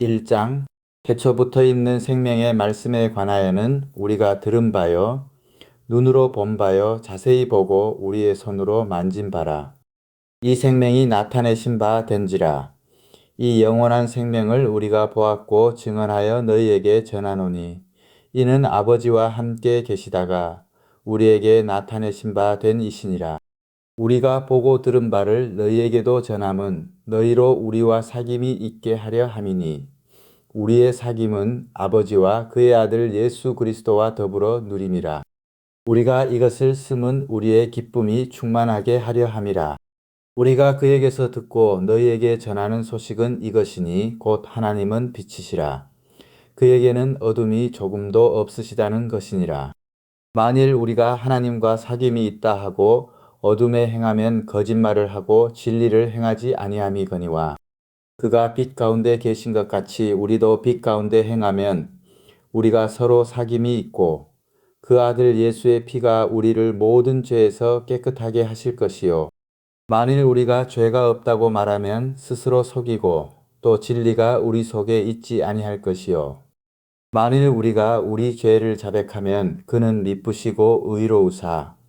1장 태초부터 있는 생명의 말씀에 관하여는 우리가 들은 바요 눈으로 본 바요 자세히 보고 우리의 손으로 만진 바라. 이 생명이 나타내신 바 된지라. 이 영원한 생명을 우리가 보았고 증언하여 너희에게 전하노니 이는 아버지와 함께 계시다가 우리에게 나타내신 바 된 이시니라. 우리가 보고 들은 바를 너희에게도 전함은 너희로 우리와 사귐이 있게 하려 함이니 우리의 사귐은 아버지와 그의 아들 예수 그리스도와 더불어 누림이라. 우리가 이것을 쓰면 우리의 기쁨이 충만하게 하려 함이라. 우리가 그에게서 듣고 너희에게 전하는 소식은 이것이니 곧 하나님은 빛이시라. 그에게는 어둠이 조금도 없으시다는 것이니라. 만일 우리가 하나님과 사귐이 있다 하고 어둠에 행하면 거짓말을 하고 진리를 행하지 아니함이거니와 그가 빛 가운데 계신 것 같이 우리도 빛 가운데 행하면 우리가 서로 사귐이 있고 그 아들 예수의 피가 우리를 모든 죄에서 깨끗하게 하실 것이요. 만일 우리가 죄가 없다고 말하면 스스로 속이고 또 진리가 우리 속에 있지 아니할 것이요. 만일 우리가 우리 죄를 자백하면 그는 미쁘시고 의로우사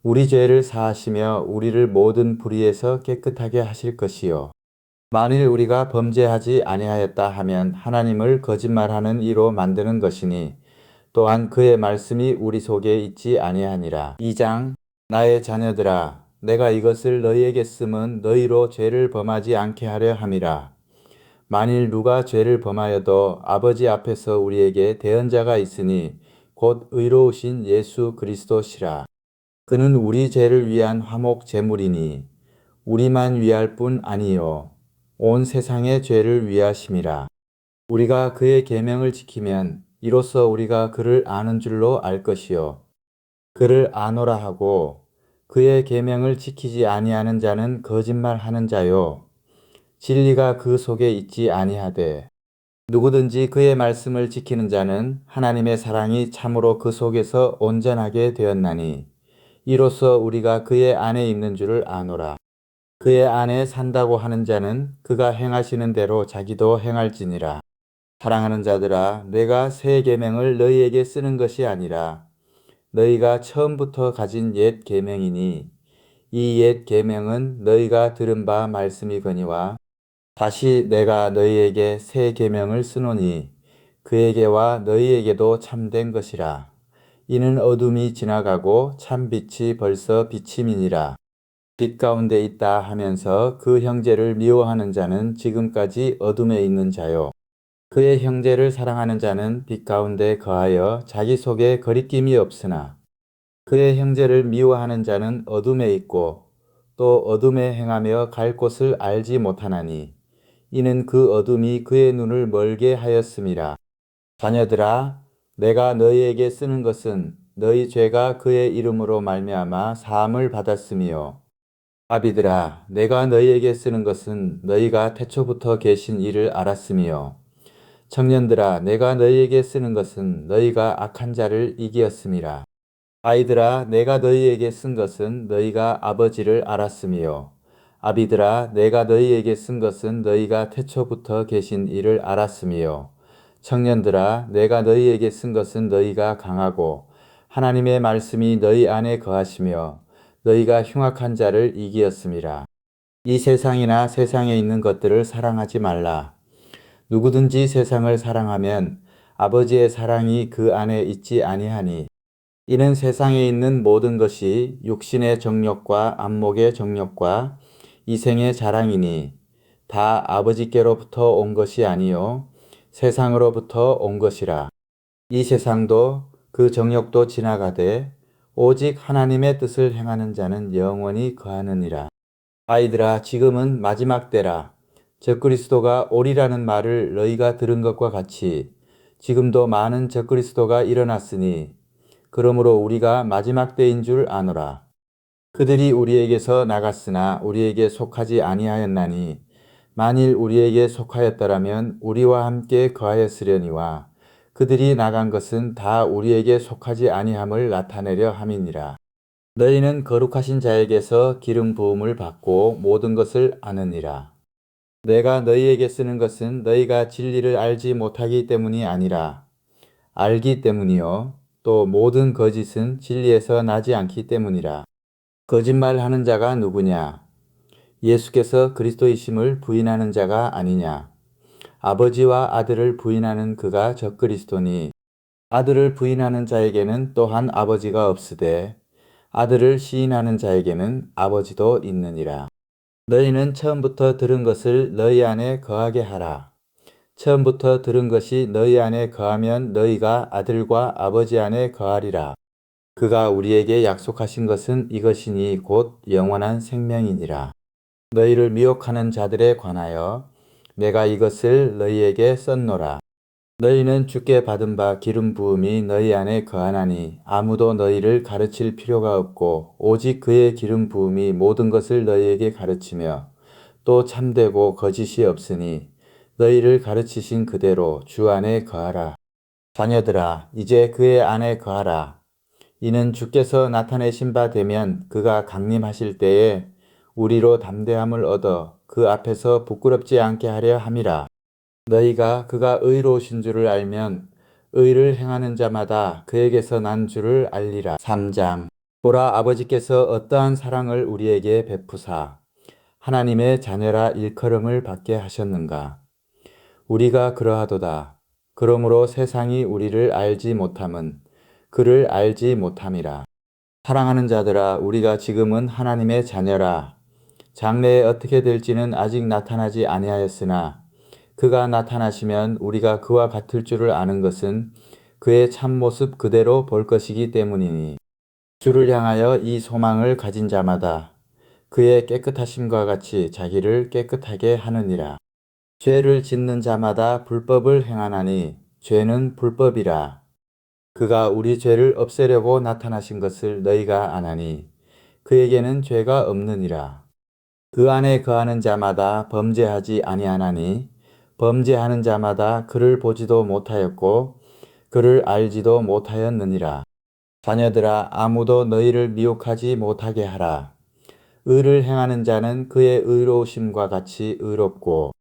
우리 죄를 사하시며 우리를 모든 불의에서 깨끗하게 하실 것이요. 만일 우리가 범죄하지 아니하였다 하면 하나님을 거짓말하는 이로 만드는 것이니 또한 그의 말씀이 우리 속에 있지 아니하니라. 2장 나의 자녀들아 내가 이것을 너희에게 쓰면 너희로 죄를 범하지 않게 하려 함이라. 만일 누가 죄를 범하여도 아버지 앞에서 우리에게 대언자가 있으니 곧 의로우신 예수 그리스도시라. 그는 우리 죄를 위한 화목 제물이니 우리만 위할 뿐 아니요 온 세상의 죄를 위하심이라. 우리가 그의 계명을 지키면 이로써 우리가 그를 아는 줄로 알 것이요 그를 아노라 하고 그의 계명을 지키지 아니하는 자는 거짓말하는 자요 진리가 그 속에 있지 아니하되 누구든지 그의 말씀을 지키는 자는 하나님의 사랑이 참으로 그 속에서 온전하게 되었나니 이로써 우리가 그의 안에 있는 줄을 아노라. 그의 안에 산다고 하는 자는 그가 행하시는 대로 자기도 행할지니라. 사랑하는 자들아 내가 새 계명을 너희에게 쓰는 것이 아니라 너희가 처음부터 가진 옛 계명이니 이 옛 계명은 너희가 들은 바 말씀이거니와 다시 내가 너희에게 새 계명을 쓰노니 그에게와 너희에게도 참된 것이라. 이는 어둠이 지나가고 참 빛이 벌써 비침이니라. 빛 가운데 있다 하면서 그 형제를 미워하는 자는 지금까지 어둠에 있는 자요. 그의 형제를 사랑하는 자는 빛 가운데 거하여 자기 속에 거리낌이 없으나 그의 형제를 미워하는 자는 어둠에 있고 또 어둠에 행하며 갈 곳을 알지 못하나니 이는 그 어둠이 그의 눈을 멀게 하였음이라. 자녀들아 내가 너희에게 쓰는 것은 너희 죄가 그의 이름으로 말미암아 사함을 받았으며 아비들아 내가 너희에게 쓰는 것은 너희가 태초부터 계신 이를 알았으며 청년들아 내가 너희에게 쓰는 것은 너희가 악한 자를 이기었음이라. 아이들아 내가 너희에게 쓴 것은 너희가 아버지를 알았으며 아비들아 내가 너희에게 쓴 것은 너희가 태초부터 계신 이를 알았으며 청년들아 내가 너희에게 쓴 것은 너희가 강하고 하나님의 말씀이 너희 안에 거하시며 너희가 흉악한 자를 이기었음이라. 이 세상이나 세상에 있는 것들을 사랑하지 말라. 누구든지 세상을 사랑하면 아버지의 사랑이 그 안에 있지 아니하니 이는 세상에 있는 모든 것이 육신의 정욕과 안목의 정욕과 이생의 자랑이니 다 아버지께로부터 온 것이 아니요 세상으로부터 온 것이라. 이 세상도 그 정욕도 지나가되 오직 하나님의 뜻을 행하는 자는 영원히 거하느니라. 아이들아 지금은 마지막 때라. 적그리스도가 오리라는 말을 너희가 들은 것과 같이 지금도 많은 적그리스도가 일어났으니 그러므로 우리가 마지막 때인 줄 아노라. 그들이 우리에게서 나갔으나 우리에게 속하지 아니하였나니 만일 우리에게 속하였더라면 우리와 함께 거하였으려니와 그들이 나간 것은 다 우리에게 속하지 아니함을 나타내려 함이니라. 너희는 거룩하신 자에게서 기름 부음을 받고 모든 것을 아느니라. 내가 너희에게 쓰는 것은 너희가 진리를 알지 못하기 때문이 아니라 알기 때문이요. 또 모든 거짓은 진리에서 나지 않기 때문이라. 거짓말하는 자가 누구냐? 예수께서 그리스도이심을 부인하는 자가 아니냐? 아버지와 아들을 부인하는 그가 적그리스도니 아들을 부인하는 자에게는 또한 아버지가 없으되 아들을 시인하는 자에게는 아버지도 있느니라. 너희는 처음부터 들은 것을 너희 안에 거하게 하라. 처음부터 들은 것이 너희 안에 거하면 너희가 아들과 아버지 안에 거하리라. 그가 우리에게 약속하신 것은 이것이니 곧 영원한 생명이니라. 너희를 미혹하는 자들에 관하여 내가 이것을 너희에게 썼노라. 너희는 주께 받은 바 기름 부음이 너희 안에 거하나니 아무도 너희를 가르칠 필요가 없고 오직 그의 기름 부음이 모든 것을 너희에게 가르치며 또 참되고 거짓이 없으니 너희를 가르치신 그대로 주 안에 거하라. 자녀들아, 이제 그의 안에 거하라. 이는 주께서 나타내신 바 되면 그가 강림하실 때에 우리로 담대함을 얻어 그 앞에서 부끄럽지 않게 하려 함이라. 너희가 그가 의로우신 줄을 알면 의를 행하는 자마다 그에게서 난 줄을 알리라. 3장. 보라, 아버지께서 어떠한 사랑을 우리에게 베푸사 하나님의 자녀라 일컬음을 받게 하셨는가. 우리가 그러하도다. 그러므로 세상이 우리를 알지 못함은 그를 알지 못함이라. 사랑하는 자들아, 우리가 지금은 하나님의 자녀라. 장래에 어떻게 될지는 아직 나타나지 아니하였으나 그가 나타나시면 우리가 그와 같을 줄을 아는 것은 그의 참모습 그대로 볼 것이기 때문이니 주를 향하여 이 소망을 가진 자마다 그의 깨끗하심과 같이 자기를 깨끗하게 하느니라. 죄를 짓는 자마다 불법을 행하나니 죄는 불법이라. 그가 우리 죄를 없애려고 나타나신 것을 너희가 아나니 그에게는 죄가 없느니라. 그 안에 거하는 자마다 범죄하지 아니하나니 범죄하는 자마다 그를 보지도 못하였고 그를 알지도 못하였느니라. 자녀들아, 아무도 너희를 미혹하지 못하게 하라. 의를 행하는 자는 그의 의로우심과 같이 의롭고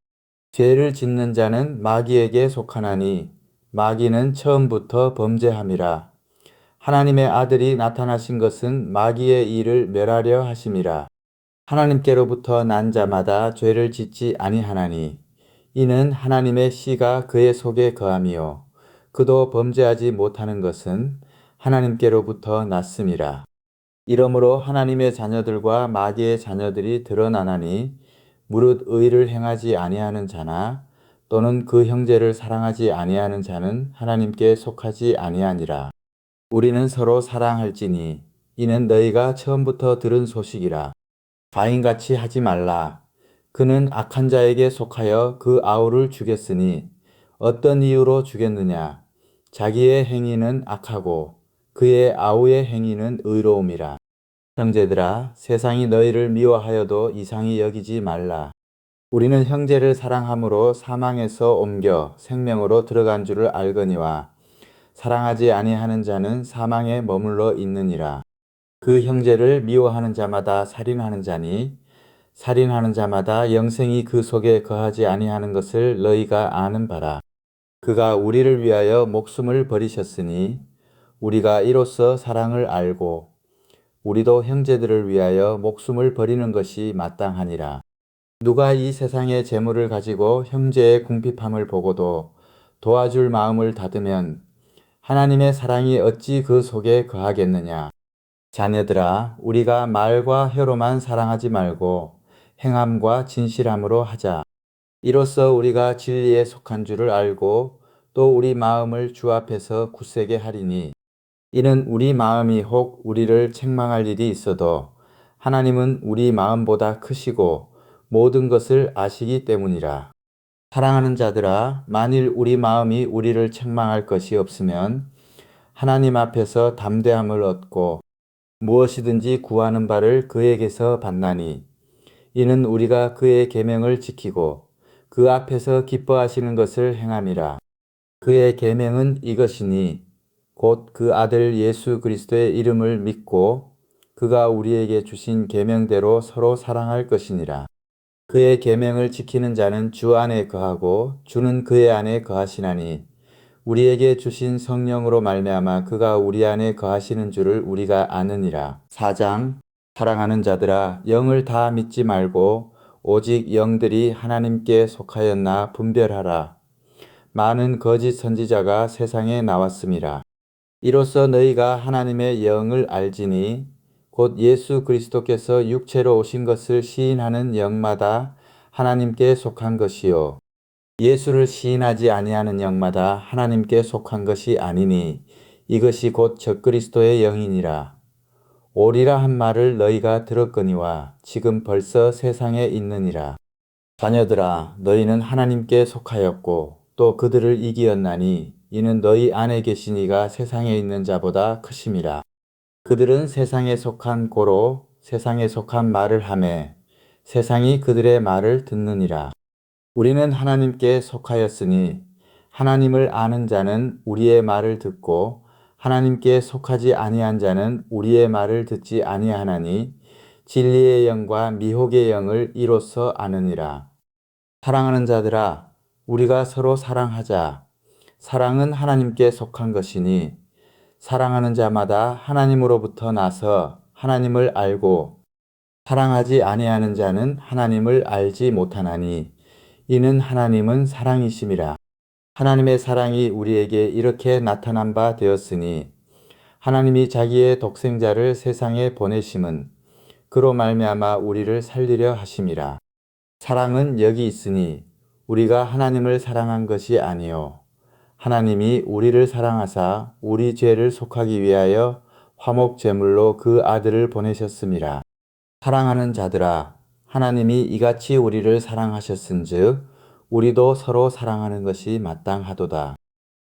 죄를 짓는 자는 마귀에게 속하나니 마귀는 처음부터 범죄함이라. 하나님의 아들이 나타나신 것은 마귀의 일을 멸하려 하심이라. 하나님께로부터 난 자마다 죄를 짓지 아니하나니 이는 하나님의 씨가 그의 속에 거함이요 그도 범죄하지 못하는 것은 하나님께로부터 났음이라. 이러므로 하나님의 자녀들과 마귀의 자녀들이 드러나나니 무릇 의를 행하지 아니하는 자나 또는 그 형제를 사랑하지 아니하는 자는 하나님께 속하지 아니하니라. 우리는 서로 사랑할지니 이는 너희가 처음부터 들은 소식이라. 가인같이 하지 말라. 그는 악한 자에게 속하여 그 아우를 죽였으니 어떤 이유로 죽였느냐? 자기의 행위는 악하고 그의 아우의 행위는 의로움이라. 형제들아, 세상이 너희를 미워하여도 이상히 여기지 말라. 우리는 형제를 사랑함으로 사망에서 옮겨 생명으로 들어간 줄을 알거니와 사랑하지 아니하는 자는 사망에 머물러 있느니라. 그 형제를 미워하는 자마다 살인하는 자니 살인하는 자마다 영생이 그 속에 거하지 아니하는 것을 너희가 아는 바라. 그가 우리를 위하여 목숨을 버리셨으니 우리가 이로써 사랑을 알고 우리도 형제들을 위하여 목숨을 버리는 것이 마땅하니라. 누가 이 세상의 재물을 가지고 형제의 궁핍함을 보고도 도와줄 마음을 닫으면 하나님의 사랑이 어찌 그 속에 거하겠느냐. 자녀들아, 우리가 말과 혀로만 사랑하지 말고 행함과 진실함으로 하자. 이로써 우리가 진리에 속한 줄을 알고 또 우리 마음을 주 앞에서 굳세게 하리니 이는 우리 마음이 혹 우리를 책망할 일이 있어도 하나님은 우리 마음보다 크시고 모든 것을 아시기 때문이라. 사랑하는 자들아, 만일 우리 마음이 우리를 책망할 것이 없으면 하나님 앞에서 담대함을 얻고 무엇이든지 구하는 바를 그에게서 받나니 이는 우리가 그의 계명을 지키고 그 앞에서 기뻐하시는 것을 행함이라. 그의 계명은 이것이니 곧 그 아들 예수 그리스도의 이름을 믿고 그가 우리에게 주신 계명대로 서로 사랑할 것이니라. 그의 계명을 지키는 자는 주 안에 거하고 주는 그의 안에 거하시나니 우리에게 주신 성령으로 말미암아 그가 우리 안에 거하시는 줄을 우리가 아느니라. 4장. 사랑하는 자들아, 영을 다 믿지 말고 오직 영들이 하나님께 속하였나 분별하라. 많은 거짓 선지자가 세상에 나왔음이라. 이로써 너희가 하나님의 영을 알지니 곧 예수 그리스도께서 육체로 오신 것을 시인하는 영마다 하나님께 속한 것이요 예수를 시인하지 아니하는 영마다 하나님께 속한 것이 아니니 이것이 곧 적그리스도의 영이니라. 오리라 한 말을 너희가 들었거니와 지금 벌써 세상에 있느니라. 자녀들아, 너희는 하나님께 속하였고 또 그들을 이기었나니 이는 너희 안에 계신 이가 세상에 있는 자보다 크심이라. 그들은 세상에 속한 고로 세상에 속한 말을 하매 세상이 그들의 말을 듣느니라. 우리는 하나님께 속하였으니 하나님을 아는 자는 우리의 말을 듣고 하나님께 속하지 아니한 자는 우리의 말을 듣지 아니하나니 진리의 영과 미혹의 영을 이로써 아느니라. 사랑하는 자들아, 우리가 서로 사랑하자. 사랑은 하나님께 속한 것이니 사랑하는 자마다 하나님으로부터 나서 하나님을 알고 사랑하지 아니하는 자는 하나님을 알지 못하나니 이는 하나님은 사랑이심이라. 하나님의 사랑이 우리에게 이렇게 나타난 바 되었으니 하나님이 자기의 독생자를 세상에 보내심은 그로 말미암아 우리를 살리려 하심이라. 사랑은 여기 있으니 우리가 하나님을 사랑한 것이 아니요 하나님이 우리를 사랑하사 우리 죄를 속하기 위하여 화목 제물로 그 아들을 보내셨음이라. 사랑하는 자들아, 하나님이 이같이 우리를 사랑하셨은즉 우리도 서로 사랑하는 것이 마땅하도다.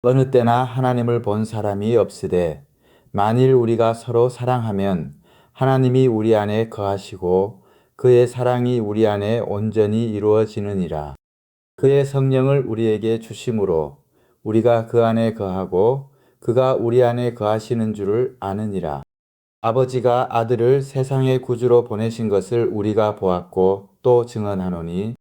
어느 때나 하나님을 본 사람이 없으되 만일 우리가 서로 사랑하면 하나님이 우리 안에 거하시고 그의 사랑이 우리 안에 온전히 이루어지느니라. 그의 성령을 우리에게 주심으로 우리가 그 안에 거하고 그가 우리 안에 거하시는 줄을 아느니라. 아버지가 아들을 세상의 구주로 보내신 것을 우리가 보았고 또 증언하노니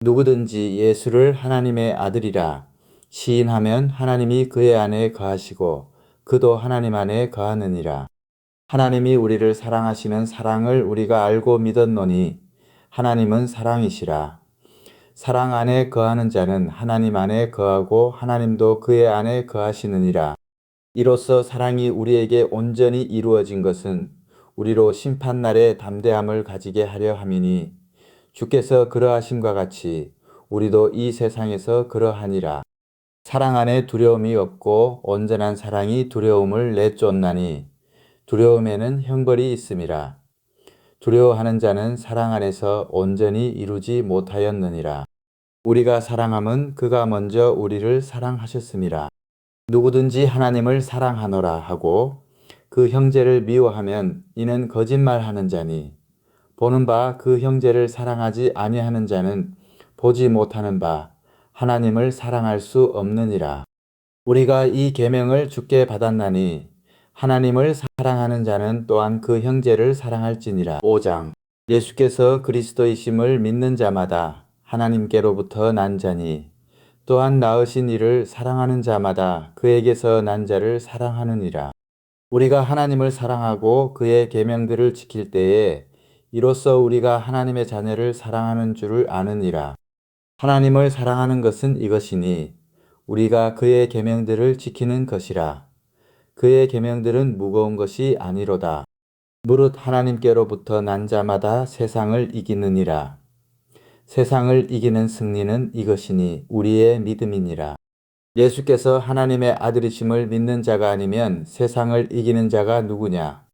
누구든지 예수를 하나님의 아들이라 시인하면 하나님이 그의 안에 거하시고 그도 하나님 안에 거하느니라. 하나님이 우리를 사랑하시는 사랑을 우리가 알고 믿었노니 하나님은 사랑이시라. 사랑 안에 거하는 자는 하나님 안에 거하고 하나님도 그의 안에 거하시느니라. 이로써 사랑이 우리에게 온전히 이루어진 것은 우리로 심판날에 담대함을 가지게 하려 함이니 주께서 그러하심과 같이 우리도 이 세상에서 그러하니라. 사랑 안에 두려움이 없고 온전한 사랑이 두려움을 내쫓나니 두려움에는 형벌이 있음이라. 두려워하는 자는 사랑 안에서 온전히 이루지 못하였느니라. 우리가 사랑함은 그가 먼저 우리를 사랑하셨음이라. 누구든지 하나님을 사랑하노라 하고 그 형제를 미워하면 이는 거짓말하는 자니 보는 바 그 형제를 사랑하지 아니하는 자는 보지 못하는 바 하나님을 사랑할 수 없느니라. 우리가 이 계명을 주께 받았나니 하나님을 사랑하는 자는 또한 그 형제를 사랑할지니라. 5장. 예수께서 그리스도이심을 믿는 자마다 하나님께로부터 난 자니 또한 낳으신 이를 사랑하는 자마다 그에게서 난 자를 사랑하느니라. 우리가 하나님을 사랑하고 그의 계명들을 지킬 때에 이로써 우리가 하나님의 자녀를 사랑하는 줄을 아느니라. 하나님을 사랑하는 것은 이것이니 우리가 그의 계명들을 지키는 것이라. 그의 계명들은 무거운 것이 아니로다. 무릇 하나님께로부터 난 자마다 세상을 이기느니라. 세상을 이기는 승리는 이것이니 우리의 믿음이니라. 예수께서 하나님의 아들이심을 믿는 자가 아니면 세상을 이기는 자가 누구냐?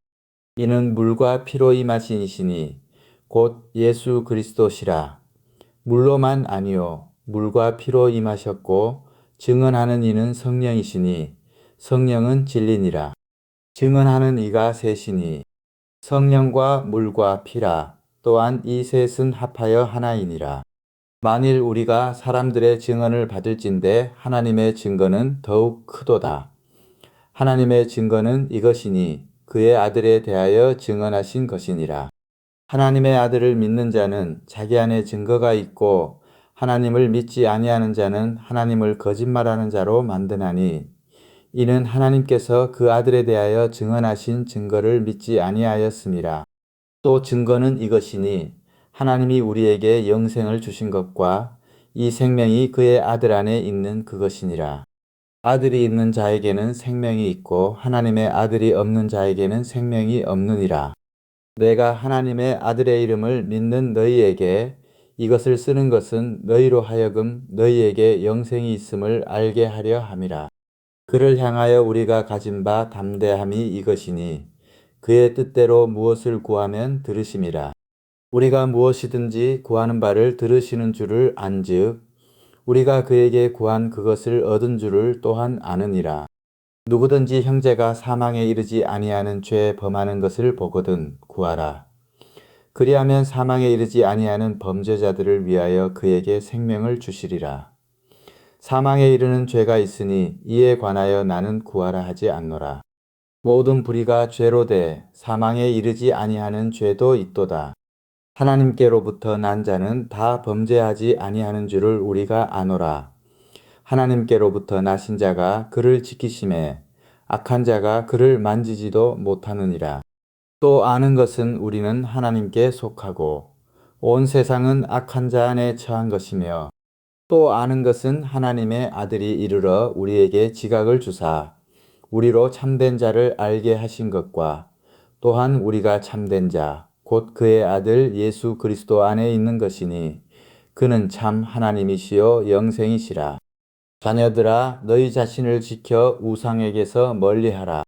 이는 물과 피로 임하신 이시니 곧 예수 그리스도시라. 물로만 아니요 물과 피로 임하셨고 증언하는 이는 성령이시니 성령은 진리니라. 증언하는 이가 셋이니 성령과 물과 피라. 또한 이 셋은 합하여 하나이니라. 만일 우리가 사람들의 증언을 받을진대 하나님의 증거는 더욱 크도다. 하나님의 증거는 이것이니 그의 아들에 대하여 증언하신 것이니라. 하나님의 아들을 믿는 자는 자기 안에 증거가 있고 하나님을 믿지 아니하는 자는 하나님을 거짓말하는 자로 만드나니 이는 하나님께서 그 아들에 대하여 증언하신 증거를 믿지 아니하였음이라. 또 증거는 이것이니 하나님이 우리에게 영생을 주신 것과 이 생명이 그의 아들 안에 있는 그것이니라. 아들이 있는 자에게는 생명이 있고 하나님의 아들이 없는 자에게는 생명이 없느니라. 내가 하나님의 아들의 이름을 믿는 너희에게 이것을 쓰는 것은 너희로 하여금 너희에게 영생이 있음을 알게 하려 함이라. 그를 향하여 우리가 가진 바 담대함이 이것이니 그의 뜻대로 무엇을 구하면 들으심이라. 우리가 무엇이든지 구하는 바를 들으시는 줄을 안즉 우리가 그에게 구한 그것을 얻은 줄을 또한 아느니라. 누구든지 형제가 사망에 이르지 아니하는 죄 범하는 것을 보거든 구하라. 그리하면 사망에 이르지 아니하는 범죄자들을 위하여 그에게 생명을 주시리라. 사망에 이르는 죄가 있으니 이에 관하여 나는 구하라 하지 않노라. 모든 불의가 죄로 돼 사망에 이르지 아니하는 죄도 있도다. 하나님께로부터 난 자는 다 범죄하지 아니하는 줄을 우리가 아노라. 하나님께로부터 나신 자가 그를 지키심에 악한 자가 그를 만지지도 못하느니라. 또 아는 것은 우리는 하나님께 속하고 온 세상은 악한 자 안에 처한 것이며 또 아는 것은 하나님의 아들이 이르러 우리에게 지각을 주사 우리로 참된 자를 알게 하신 것과 또한 우리가 참된 자, 곧 그의 아들 예수 그리스도 안에 있는 것이니 그는 참 하나님이시요 영생이시라. 자녀들아 너희 자신을 지켜 우상에게서 멀리하라.